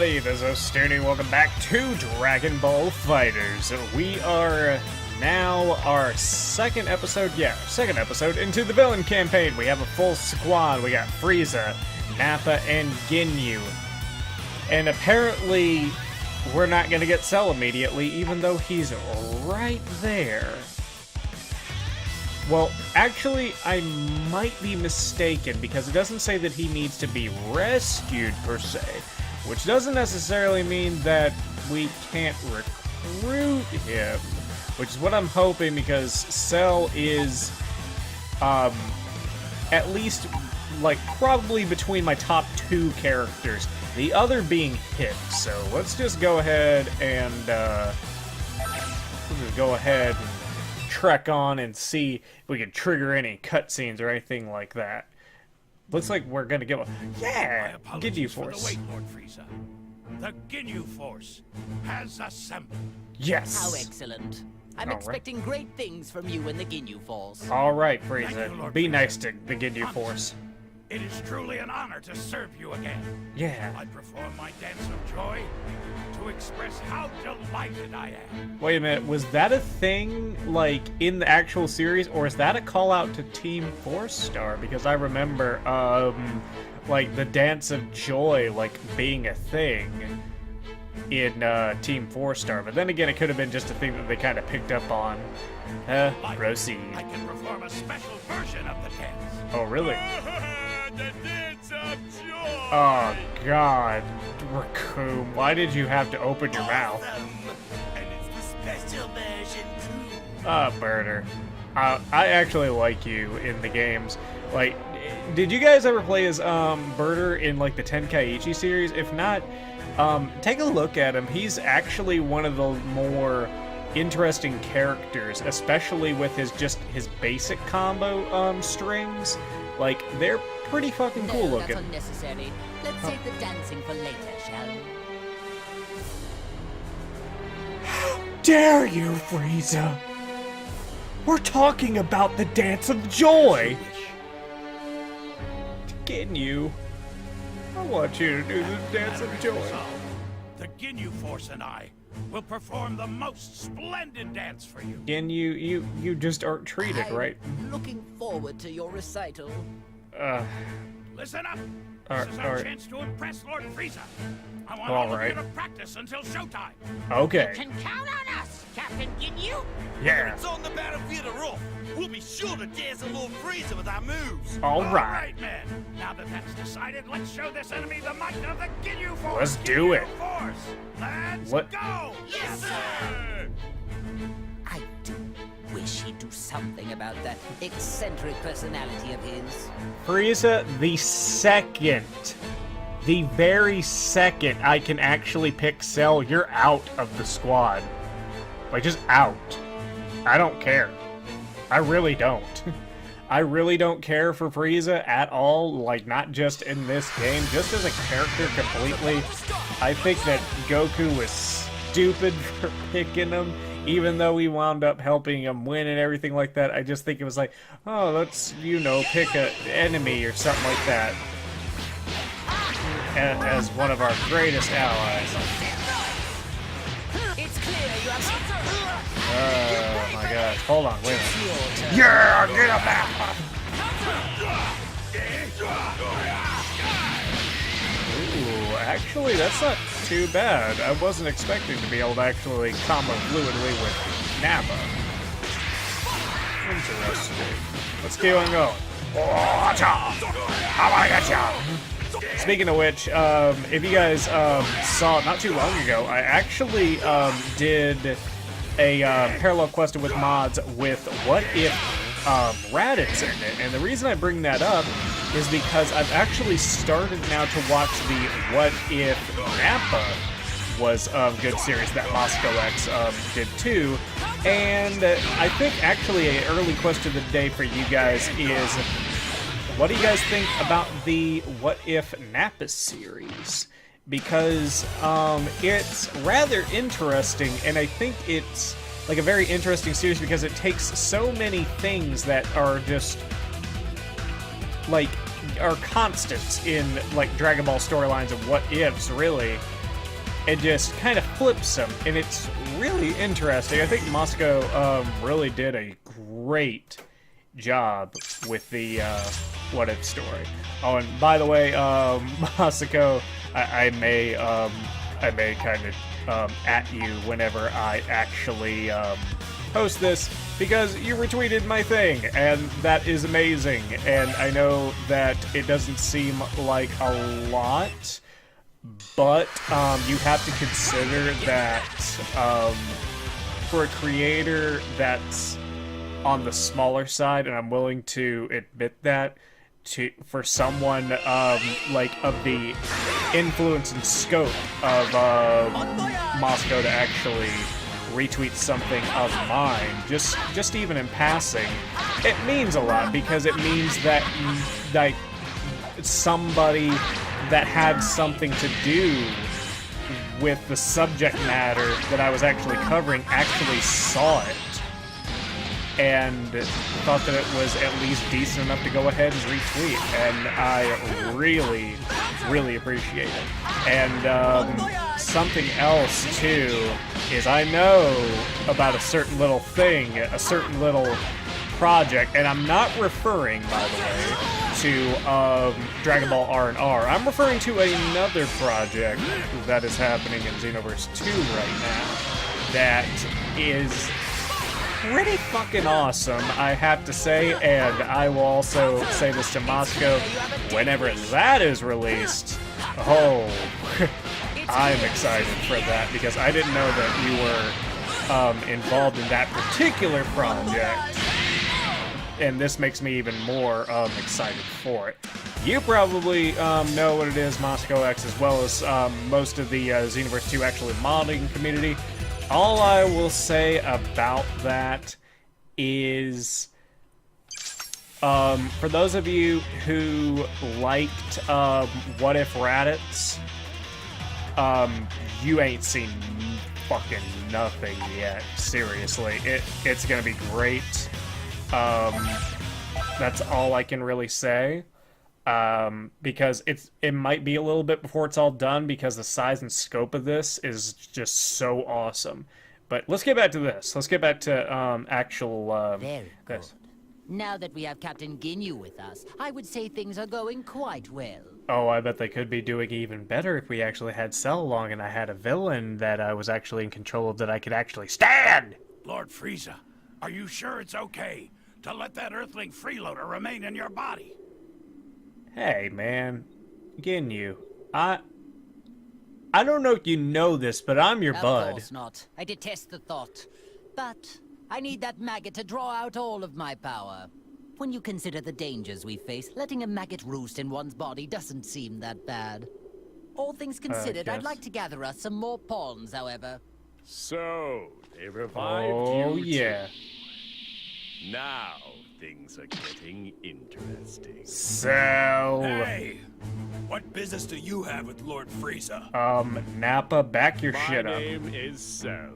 everybody, this is Ostuni. Welcome back to Dragon Ball FighterZ. We are now our second episode into the villain campaign. We have a full squad. We got FRIEZA, Nappa, and Ginyu. And apparently, we're not going to get Cell immediately, even though he's right there. Well, actually, I might be mistaken, because it doesn't say that he needs to be rescued, per se. Which doesn't necessarily mean that we can't recruit him. Which is what I'm hoping, because Cell is, at least, like, probably between my top two characters. The other being Hit. So, let's just go ahead and, trek on and see if we can trigger any cutscenes or anything like that. Looks like we're gonna get one. Yeah! Ginyu Force. For the wait, Lord FRIEZA. The Ginyu Force has assembled. Yes! How excellent. I'm expecting great things from you and the Ginyu Force. Alright, Thank FRIEZA. you, Lord Be FRIEZA. nice to the Ginyu Force. It is truly an honor to serve you again. Yeah. I perform my dance of joy to express how delighted I am. Wait a minute, was that a thing, like, in the actual series, or is that a call-out to Team 4-Star? Because I remember, like, the Dance of Joy, like, being a thing in, Team 4-Star. But then again, it could have been just a thing that they kind of picked up on. Proceed. I can perform a special version of the dance. Oh, really? The dance of joy! Oh, God. Raccoon, why did you have to open your mouth? And it's the special version too. Birder. I actually like you in the games. Like, did you guys ever play as, Birder in, like, the Tenkaichi series? If not, take a look at him. He's actually one of the more interesting characters, especially with his basic combo, strings. Like, they're pretty fucking cool No, looking. that's unnecessary. Let's save the dancing for later, shall we? Dare you, Frieza? We're talking about the Dance of Joy! Ginyu, I want you to do the Dance of Joy. The Ginyu Force and I will perform the most splendid dance for you. Ginyu, you just aren't treated, right? I'm looking forward to your recital. Listen up. Alright, This is our alright. chance to impress Lord FRIEZA. I want All all of right. you to practice until showtime. Okay. Can count on us, Captain Ginyu. Yeah. It's on the battlefield of Roth. We'll be sure to dance a little FRIEZA with our moves. Alright. men. Now that that's decided, let's show this enemy the might of the Ginyu Force. Let's do it. Ginyu Force. Let's What- go. Yes, sir. I do wish he'd do something about that eccentric personality of his. Frieza, the very second I can actually pick Cell, you're out of the squad. Like, just out. I don't care. I really don't. I really don't care for Frieza at all, like, not just in this game, just as a character completely. I think that Goku was stupid for picking him, even though we wound up helping him win and everything like that. I just think it was like, oh, let's, you know, pick an enemy or something like that as one of our greatest allies. It's clear you have Oh my god. Hold on, wait a minute. Yeah, get him back! Ooh, actually, that's not too bad. I wasn't expecting to be able to actually combo fluidly with Nappa. Interesting. Let's keep on going. Oh, I wanna get ya! Speaking of which, if you guys saw not too long ago, I actually did a parallel quest with mods with What If Raditz in it. And the reason I bring that up is because I've actually started now to watch the What If Nappa was a good series that Moscow X did too. And I think actually an early quest of the day for you guys is, what do you guys think about the What If Nappa series? Because it's rather interesting, and I think it's like a very interesting series because it takes so many things that are just like are constants in like Dragon Ball storylines and what ifs really, and just kind of flips them, and it's really interesting. I think Moscow really did a great job with the What If story. Oh, and by the way, Moscow, I may kind of at you whenever I actually post this, because you retweeted my thing, and that is amazing. And I know that it doesn't seem like a lot, but you have to consider that for a creator that's on the smaller side, and I'm willing to admit that, for someone like of the influence and scope of Moscow to actually retweet something of mine, just even in passing, it means a lot, because it means that like somebody that had something to do with the subject matter that I was actually covering actually saw it and thought that it was at least decent enough to go ahead and retweet, and I really, really appreciate it. And something else too is I know about a certain little thing, a certain little project, and I'm not referring, by the way, to Dragon Ball R&R. I'm referring to another project that is happening in Xenoverse 2 right now that is pretty fucking awesome, I have to say, and I will also say this to Moscow, whenever that is released, oh, I'm excited for that, because I didn't know that you were involved in that particular project, and this makes me even more excited for it. You probably know what it is, Moscow X, as well as most of the Xenoverse 2 actually modding community. All I will say about that is, for those of you who liked What If Raditz, you ain't seen fucking nothing yet. Seriously, it's gonna be great. That's all I can really say. Because it might be a little bit before it's all done, because the size and scope of this is just so awesome. But let's get back to this. Let's get back to actual Very good. this. Now that we have Captain Ginyu with us, I would say things are going quite well. Oh, I bet they could be doing even better if we actually had Cell along and I had a villain that I was actually in control of that I could actually stand! Lord FRIEZA, are you sure it's okay to let that Earthling freeloader remain in your body? Hey, man. Ginyu. I don't know if you know this, but I'm your bud. Of course not. I detest the thought. But I need that maggot to draw out all of my power. When you consider the dangers we face, letting a maggot roost in one's body doesn't seem that bad. All things considered, I'd yes. like to gather us some more pawns, however. So, they revived Oh, you yeah. too. Now, things are getting interesting. Cell. Hey! What business do you have with Lord FRIEZA? Nappa, back your My shit up. name is Cell.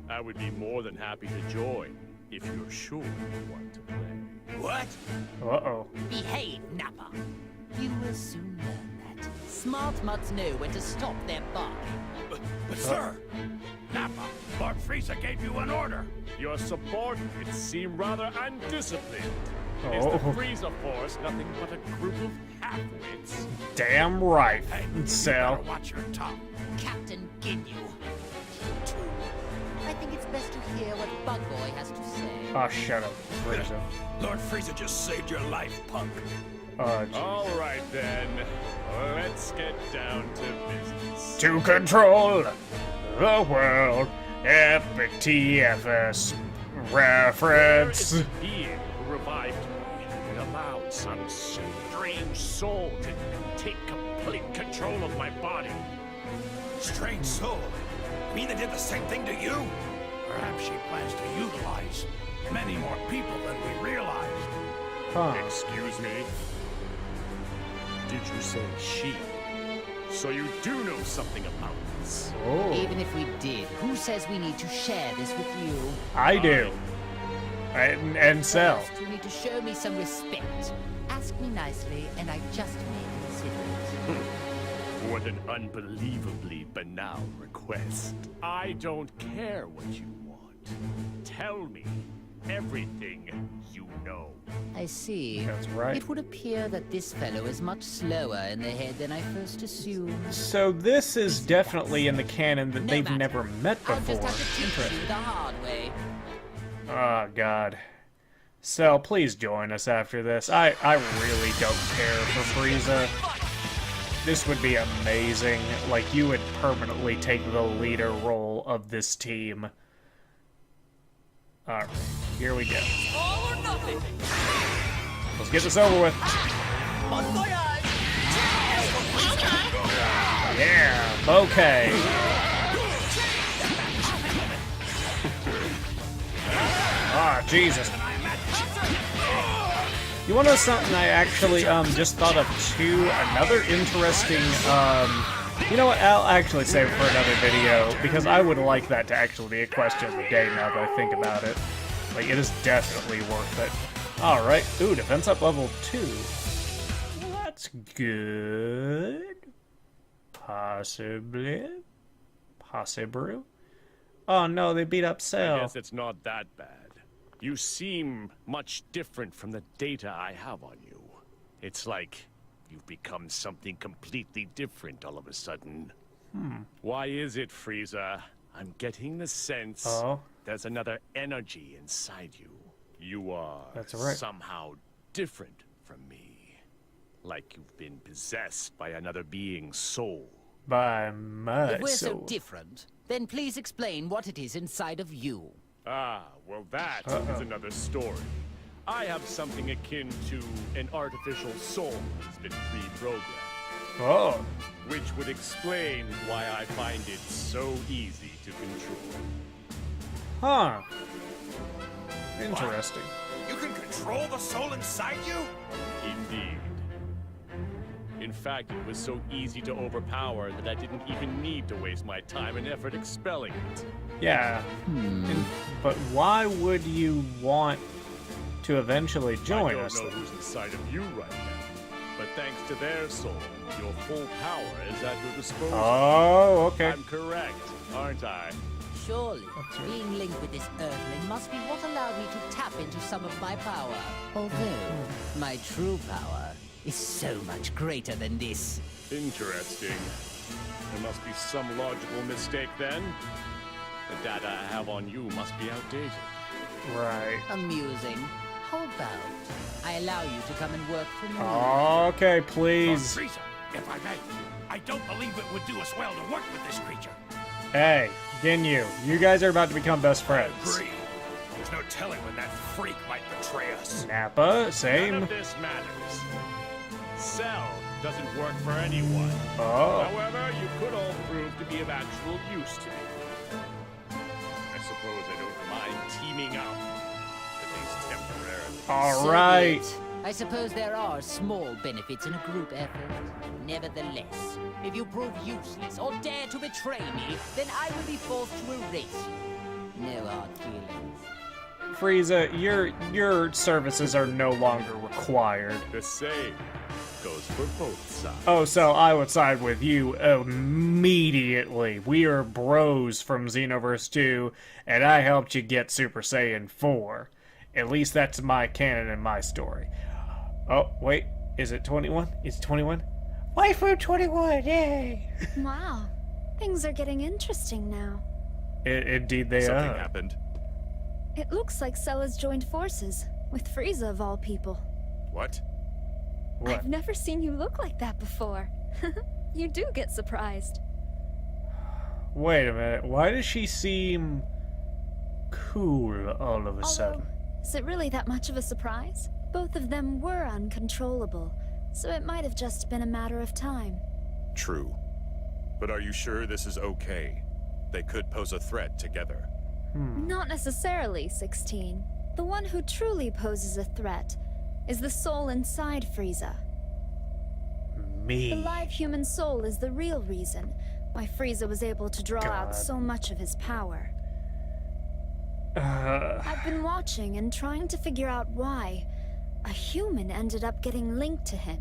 I would be more than happy to join if you're sure you want to play. What? Uh-oh. Behave, Nappa. You will soon learn that. Smart mutts know when to stop their bark. But sir, Nappa, Lord FRIEZA gave you an order. Your subordinates seem rather undisciplined. Is Oh. the FRIEZA Force nothing but a group of half-wits? Damn right, Hey, you Cell. better watch your tongue. Captain Ginyu. You too. I think it's best to hear what Bug Boy has to say. Oh, shut up, FRIEZA. Lord FRIEZA just saved your life, punk. All right then, let's get down to business. To control the world, epic TFS reference. This being who revived me and allowed some strange soul to take complete control of my body. Strange soul. You mean they did the same thing to you? Perhaps she plans to utilize many more people than we realized. Huh. Excuse me? Did you say she? So you do know something about this? Oh, Even if we did, who says we need to share this with you? I do. And Cell. First, you need to show me some respect. Ask me nicely, and I just may consider it. What an unbelievably banal request. I don't care what you want. Tell me everything you know. I see. That's right. It would appear that this fellow is much slower in the head than I first assumed. So this is definitely in the canon that No they've matter. never met I'll before. just have to teach you the hard way. Oh, God. So, please join us after this. I really don't care for FRIEZA. This would be amazing. Like, you would permanently take the leader role of this team. Alright, here we go. All or nothing. Let's get this over with. Yeah, bouquet. Ah, Jesus. You want to know something I actually just thought of too? Another interesting you know what, I'll actually save it for another video, because I would like that to actually be a question of the day now that I think about it. Like, it is definitely worth it. Alright, ooh, defense up level 2. That's good. Possibly. Possibly. Oh no, they beat up I Cell. guess it's not that bad. You seem much different from the data I have on you. It's like you've become something completely different all of a sudden. Why is it, FRIEZA? I'm getting the sense there's another energy inside you. You are That's right. somehow different from me. Like you've been possessed by another being's soul. By my If we're so soul. different, then please explain what it is inside of you. Ah, well that is another story. I have something akin to an artificial soul that's been pre-programmed, Oh. which would explain why I find it so easy to control. Huh. Interesting. You can control the soul inside you? Indeed. In fact, it was so easy to overpower that I didn't even need to waste my time and effort expelling it. Yeah. But why would you want to eventually join I us? don't know then? who's inside of you right now, but thanks to their soul, your full power is at your disposal. Oh, okay. I'm correct, aren't I? Surely, being linked with this Earthling must be what allowed me to tap into some of my power. Although, my true power is so much greater than this. Interesting. There must be some logical mistake then. The data I have on you must be outdated. Right. Amusing. How about I allow you to come and work for me? Okay, Lord please. FRIEZA, if I may, I don't believe it would do us well to work with this creature. Hey, Ginyu, you guys are about to become best friends. Agree. There's no telling when that freak might betray us. Nappa, None same. of this matters. Cell doesn't work for anyone. Oh. However, you could all prove to be of actual use to me. I suppose I don't mind teaming up, at least temporarily. All So right. be it. I suppose there are small benefits in a group effort. Nevertheless, if you prove useless or dare to betray me, then I will be forced to erase you. No hard feelings. Frieza, your services are no longer required. The same goes for both sides. Oh, so I would side with you immediately. We are bros from Xenoverse 2, and I helped you get Super Saiyan 4. At least that's my canon and my story. Oh, wait. Is it 21? It's 21? Waifu 21, yay! Wow, things are getting interesting now. Indeed they Something are. happened. It looks like Cella's joined forces, with FRIEZA of all people. What? What? I've never seen you look like that before. You do get surprised. Wait a minute. Why does she seem cool all of a sudden? Although, is it really that much of a surprise? Both of them were uncontrollable, so it might have just been a matter of time. True. But are you sure this is okay? They could pose a threat together. Not necessarily, 16. The one who truly poses a threat is the soul inside FRIEZA. The Me. live human soul is the real reason why FRIEZA was able to draw God. out so much of his power. I've been watching and trying to figure out why a human ended up getting linked to him.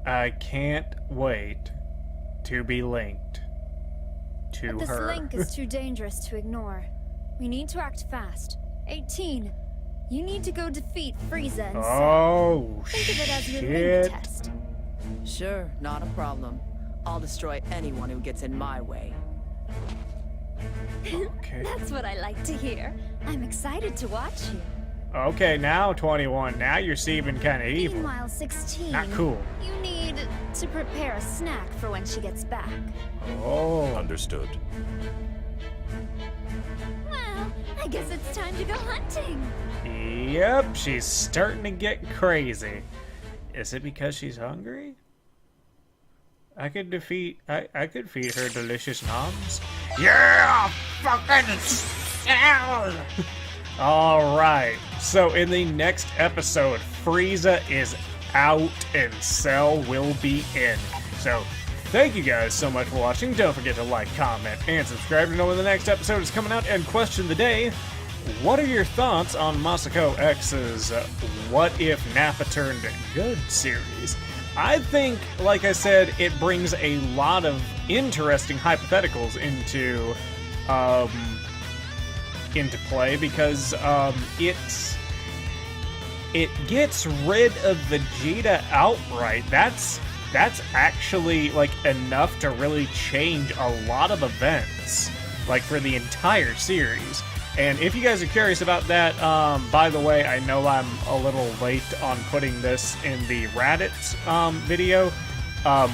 I can't wait to be linked to But this her. link is too dangerous to ignore. We need to act fast. 18. You need to go defeat FRIEZA and Oh, think of it as your shit. link test. Sure, not a problem. I'll destroy anyone who gets in my way. Okay. That's what I like to hear. I'm excited to watch you. Okay, now 21. Now you're seeming kind of evil. Meanwhile, 16. Not cool. You need to prepare a snack for when she gets back. Oh. Understood. Well, I guess it's time to go hunting. Yep, she's starting to get crazy. Is it because she's hungry? I could feed her delicious noms. Yeah, fucking salad. All right. So in the next episode, FRIEZA is out and Cell will be in. So thank you guys so much for watching. Don't forget to like, comment, and subscribe to know when the next episode is coming out. And question of the day: what are your thoughts on Masako X's What If Nappa Turned Good series? I think, like I said, it brings a lot of interesting hypotheticals into play because it gets rid of Vegeta outright. That's actually like enough to really change a lot of events, like for the entire series. And if you guys are curious about that, by the way, I know I'm a little late on putting this in the Raditz video,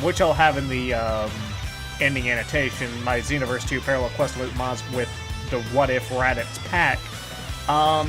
which I'll have in the ending annotation, my Xenoverse 2 Parallel Quest Loop mods with the What If Raditz pack. I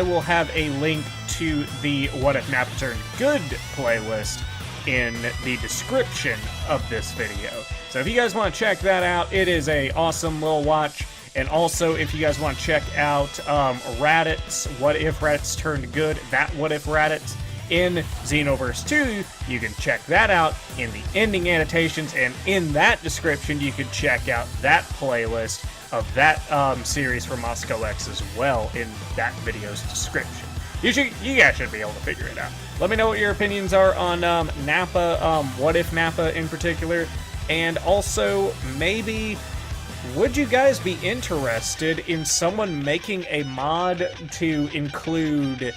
will have a link to the What If Nappa Turned Good playlist in the description of this video. So if you guys want to check that out, it is a awesome little watch. And also, if you guys want to check out Raditz, What If Raditz Turned Good, that What If Raditz in Xenoverse 2, you can check that out in the ending annotations, and in that description, you can check out that playlist of that series for Masako X as well in that video's description. You guys should be able to figure it out. Let me know what your opinions are on Nappa, What If Nappa in particular, and also maybe would you guys be interested in someone making a mod to include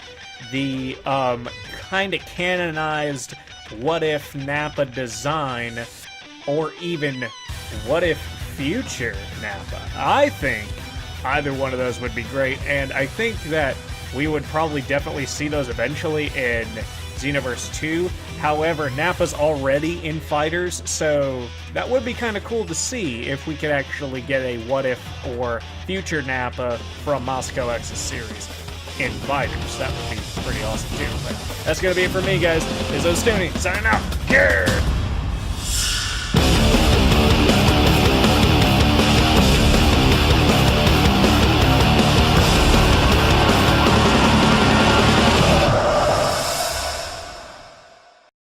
the kind of canonized What If Nappa design, or even What If Future Nappa? I think either one of those would be great, and I think that we would probably definitely see those eventually in Xenoverse 2. However, Nappa's already in FighterZ, so that would be kind of cool to see if we could actually get a What If or Future Nappa from Masako X's series in FighterZ. That would be pretty awesome too. But that's going to be it for me, guys. This is Ostuni, signing out. Yeah!